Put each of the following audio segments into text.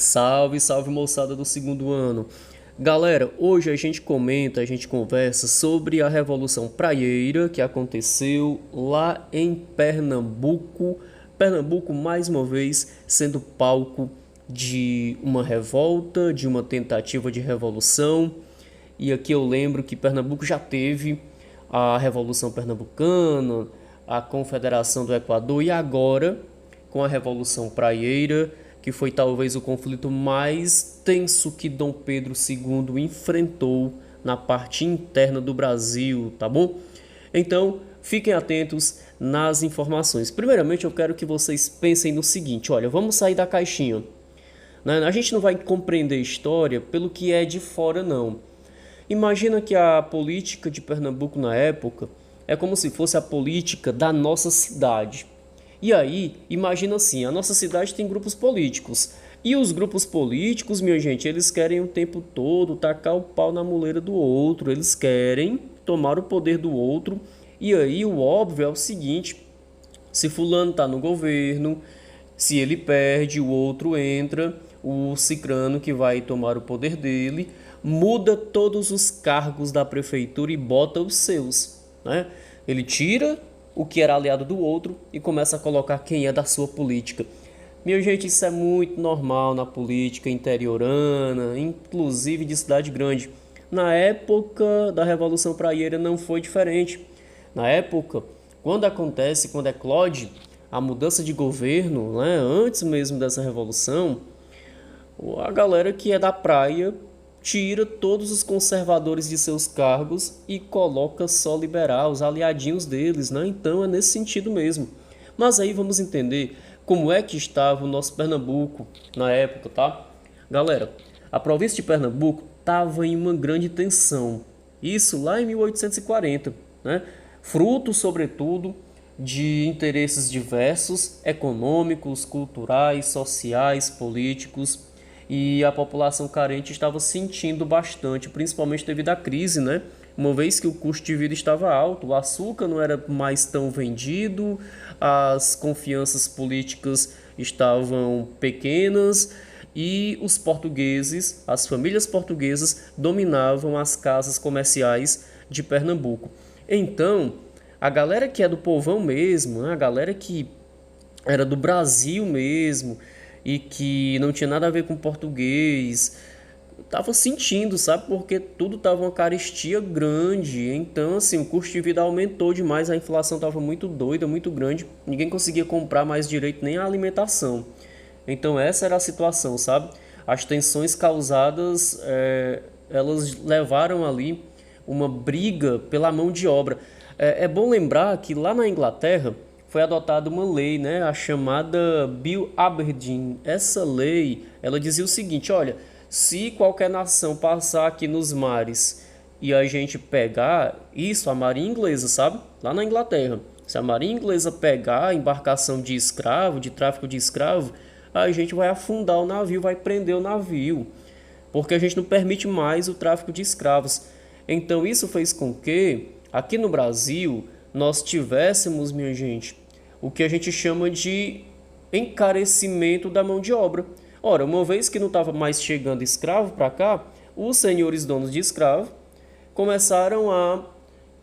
Salve, salve moçada do segundo ano. Galera, hoje a gente comenta, a gente conversa sobre a Revolução Praieira que aconteceu lá em Pernambuco. Pernambuco, mais uma vez, sendo palco de uma revolta, de uma tentativa de revolução. E aqui eu lembro que Pernambuco já teve a Revolução Pernambucana, a Confederação do Equador e agora com a Revolução Praieira, que foi talvez o conflito mais tenso que Dom Pedro II enfrentou na parte interna do Brasil, tá bom? Então, fiquem atentos nas informações. Primeiramente, eu quero que vocês pensem no seguinte, olha, vamos sair da caixinha. Né? A gente não vai compreender a história pelo que é de fora, não. Imagina que a política de Pernambuco na época é como se fosse a política da nossa cidade. E aí, imagina assim, a nossa cidade tem grupos políticos. E os grupos políticos, minha gente, eles querem o tempo todo tacar o pau na muleira do outro. Eles querem tomar o poder do outro. E aí, o óbvio é o seguinte, se fulano está no governo, se ele perde, o outro entra, o cicrano que vai tomar o poder dele, muda todos os cargos da prefeitura e bota os seus, né? Ele tira o que era aliado do outro e começa a colocar quem é da sua política. Minha gente, isso é muito normal na política interiorana, inclusive de cidade grande. Na época da Revolução Praieira não foi diferente. Na época, quando eclode a mudança de governo, né, antes mesmo dessa revolução, a galera que é da praia tira todos os conservadores de seus cargos e coloca só liberal, os aliadinhos deles, né? Então é nesse sentido mesmo. Mas aí vamos entender como é que estava o nosso Pernambuco na época, tá? Galera, a província de Pernambuco estava em uma grande tensão. Isso lá em 1840, né? Fruto, sobretudo, de interesses diversos, econômicos, culturais, sociais, políticos, e a população carente estava sentindo bastante, principalmente devido à crise, né? Uma vez que o custo de vida estava alto, o açúcar não era mais tão vendido, as confianças políticas estavam pequenas e os portugueses, as famílias portuguesas, dominavam as casas comerciais de Pernambuco. Então, a galera que é do povão mesmo, né? A galera que era do Brasil mesmo e que não tinha nada a ver com português, tava sentindo, sabe? Porque tudo tava uma carestia grande. Então, assim, o custo de vida aumentou demais, a inflação tava muito doida, muito grande. Ninguém conseguia comprar mais direito nem a alimentação. Então, essa era a situação, sabe? As tensões causadas, elas levaram ali uma briga pela mão de obra. É bom lembrar que lá na Inglaterra foi adotada uma lei, né, a chamada Bill Aberdeen. Essa lei, ela dizia o seguinte, olha, se qualquer nação passar aqui nos mares e a gente pegar isso, a marinha inglesa, sabe? Lá na Inglaterra, se a marinha inglesa pegar a embarcação de escravo, de tráfico de escravo, a gente vai afundar o navio, vai prender o navio, porque a gente não permite mais o tráfico de escravos. Então isso fez com que, aqui no Brasil, nós tivéssemos, minha gente, o que a gente chama de encarecimento da mão de obra. Ora, uma vez que não estava mais chegando escravo para cá, os senhores donos de escravo começaram a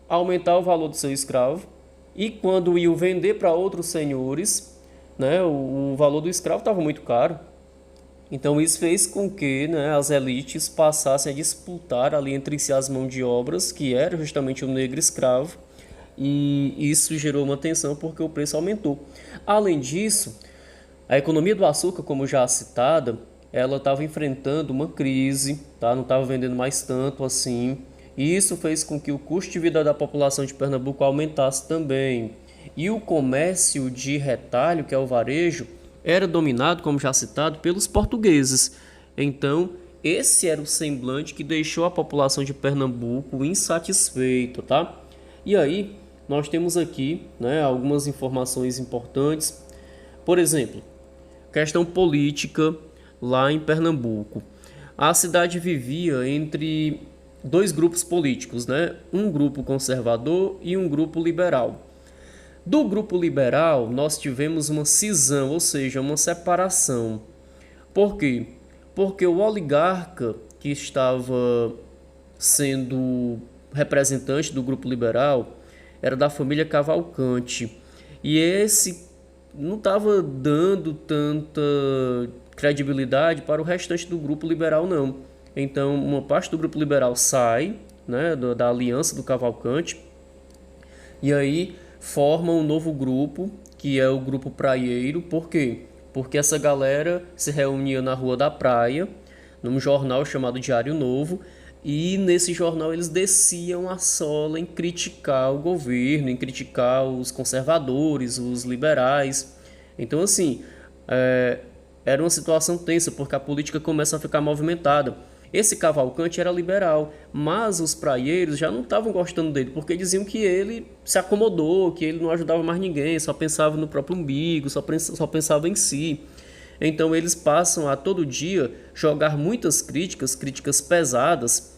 aumentar o valor do seu escravo e quando iam vender para outros senhores, né, o valor do escravo estava muito caro. Então isso fez com que, né, as elites passassem a disputar ali entre si as mãos de obras, que era justamente o negro escravo, e isso gerou uma tensão porque o preço aumentou. Além disso, a economia do açúcar, como já citada, ela estava enfrentando uma crise, tá? Não estava vendendo mais tanto assim. E isso fez com que o custo de vida da população de Pernambuco aumentasse também. E o comércio de retalho, que é o varejo, era dominado, como já citado, pelos portugueses. Então, esse era o semblante que deixou a população de Pernambuco insatisfeita, tá? E aí, nós temos aqui, né, algumas informações importantes. Por exemplo, questão política lá em Pernambuco. A cidade vivia entre dois grupos políticos, né? Um grupo conservador e um grupo liberal. Do grupo liberal, nós tivemos uma cisão, ou seja, uma separação. Por quê? porque o oligarca que estava sendo representante do grupo liberal era da família Cavalcante. E esse não estava dando tanta credibilidade para o restante do grupo liberal, não. Então, uma parte do grupo liberal sai, né, da aliança do Cavalcante, e aí forma um novo grupo, que é o grupo praieiro. Por quê? Porque essa galera se reunia na Rua da Praia, num jornal chamado Diário Novo, e nesse jornal eles desciam a sola em criticar o governo, em criticar os conservadores, os liberais. Então, assim, é, era uma situação tensa, porque a política começa a ficar movimentada. Esse Cavalcante era liberal, mas os praieiros já não estavam gostando dele, porque diziam que ele se acomodou, que ele não ajudava mais ninguém, só pensava no próprio umbigo, só pensava em si. Então eles passam a todo dia jogar muitas críticas pesadas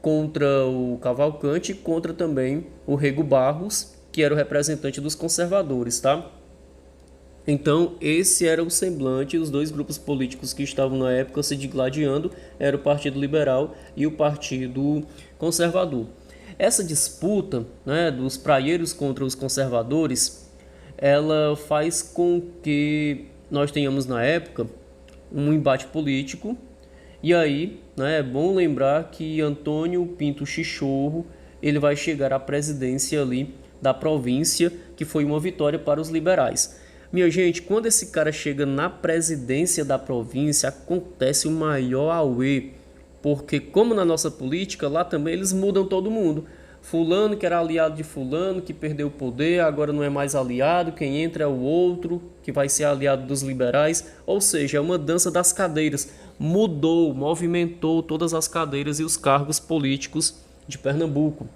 contra o Cavalcante e contra também o Rego Barros, que era o representante dos conservadores, tá? Então, esse era o semblante. Os dois grupos políticos que estavam na época se digladiando era o Partido Liberal e o Partido Conservador. Essa disputa, né, dos praieiros contra os conservadores, ela faz com que nós tenhamos na época um embate político. E aí, né, é bom lembrar que Antônio Pinto Chichorro ele vai chegar à presidência ali da província, que foi uma vitória para os liberais. Minha gente, quando esse cara chega na presidência da província, acontece o maior auê, porque como na nossa política, lá também eles mudam todo mundo. Fulano que era aliado de fulano, que perdeu o poder, agora não é mais aliado, quem entra é o outro, que vai ser aliado dos liberais. Ou seja, é uma dança das cadeiras. Mudou, movimentou todas as cadeiras e os cargos políticos de Pernambuco.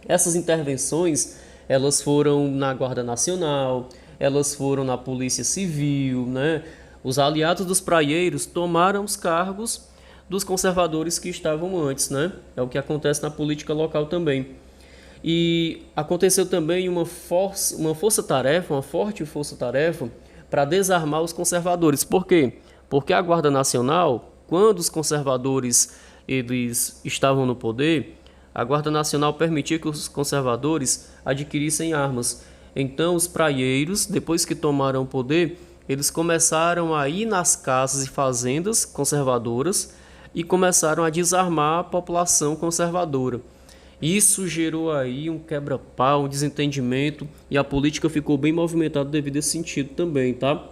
Essas intervenções, elas foram na Guarda Nacional, elas foram na Polícia Civil, né? Os aliados dos praieiros tomaram os cargos dos conservadores que estavam antes, né? É o que acontece na política local também. E aconteceu também uma força-tarefa, uma forte força-tarefa para desarmar os conservadores. Por quê? Porque a Guarda Nacional, quando os conservadores eles estavam no poder, a Guarda Nacional permitia que os conservadores adquirissem armas. Então, os praieiros, depois que tomaram o poder, eles começaram a ir nas casas e fazendas conservadoras e começaram a desarmar a população conservadora. Isso gerou aí um quebra-pau, um desentendimento, e a política ficou bem movimentada devido a esse sentido também, tá?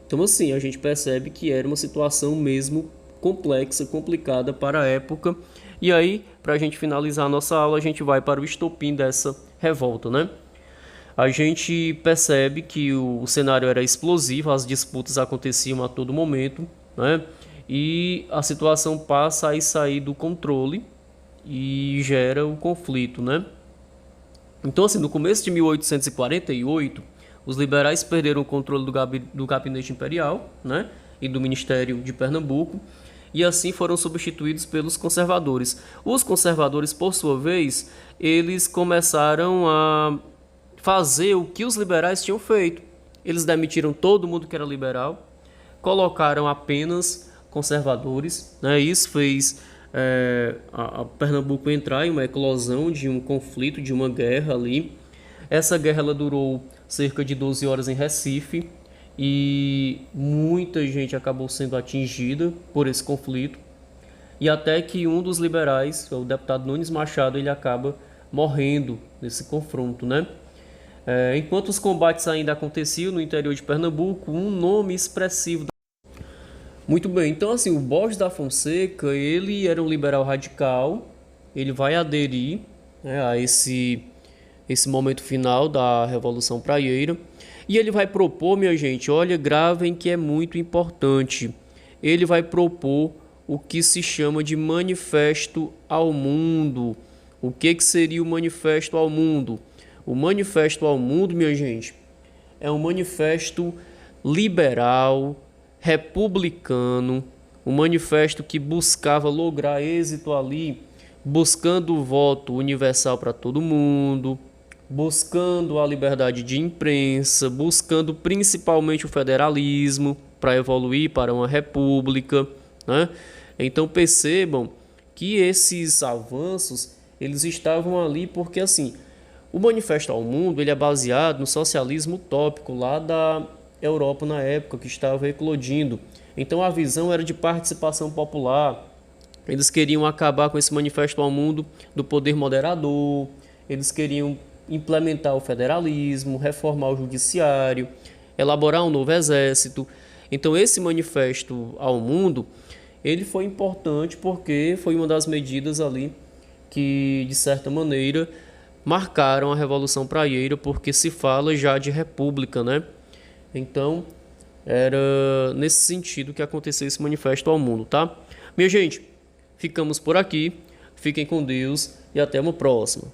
Então, assim, a gente percebe que era uma situação mesmo complexa, complicada para a época. E aí, para a gente finalizar a nossa aula, a gente vai para o estopim dessa revolta, né? A gente percebe que o cenário era explosivo, as disputas aconteciam a todo momento, né? E a situação passa a sair do controle e gera o conflito, né? Então, assim, no começo de 1848, os liberais perderam o controle do gabinete imperial, né? E do Ministério de Pernambuco, e assim foram substituídos pelos conservadores. Os conservadores, por sua vez, eles começaram a fazer o que os liberais tinham feito. Eles demitiram todo mundo que era liberal, colocaram apenas conservadores, né? Isso fez a Pernambuco entrar em uma eclosão de um conflito, de uma guerra ali. Essa guerra ela durou cerca de 12 horas em Recife e muita gente acabou sendo atingida por esse conflito. E até que um dos liberais, o deputado Nunes Machado, ele acaba morrendo nesse confronto, né? Enquanto os combates ainda aconteciam no interior de Pernambuco, um nome expressivo. Muito bem, então assim, o Borges da Fonseca, ele era um liberal radical, ele vai aderir, né, a esse momento final da Revolução Praieira, e ele vai propor, minha gente, olha, gravem que é muito importante, ele vai propor o que se chama de Manifesto ao Mundo. O que seria o Manifesto ao Mundo? O Manifesto ao Mundo, minha gente, é um manifesto liberal, republicano, um manifesto que buscava lograr êxito ali, buscando o voto universal para todo mundo, buscando a liberdade de imprensa, buscando principalmente o federalismo para evoluir para uma república, né? Então percebam que esses avanços eles estavam ali porque assim, o Manifesto ao Mundo ele é baseado no socialismo utópico lá da Europa na época que estava eclodindo. Então a visão era de participação popular. Eles queriam acabar com esse Manifesto ao Mundo do poder moderador. Eles queriam implementar o federalismo, reformar o judiciário, elaborar um novo exército. Então esse Manifesto ao Mundo ele foi importante porque foi uma das medidas ali que, de certa maneira, marcaram a Revolução Praieira, porque se fala já de república, né? Então, era nesse sentido que aconteceu esse manifesto ao mundo, tá? Minha gente, ficamos por aqui. Fiquem com Deus e até uma próxima.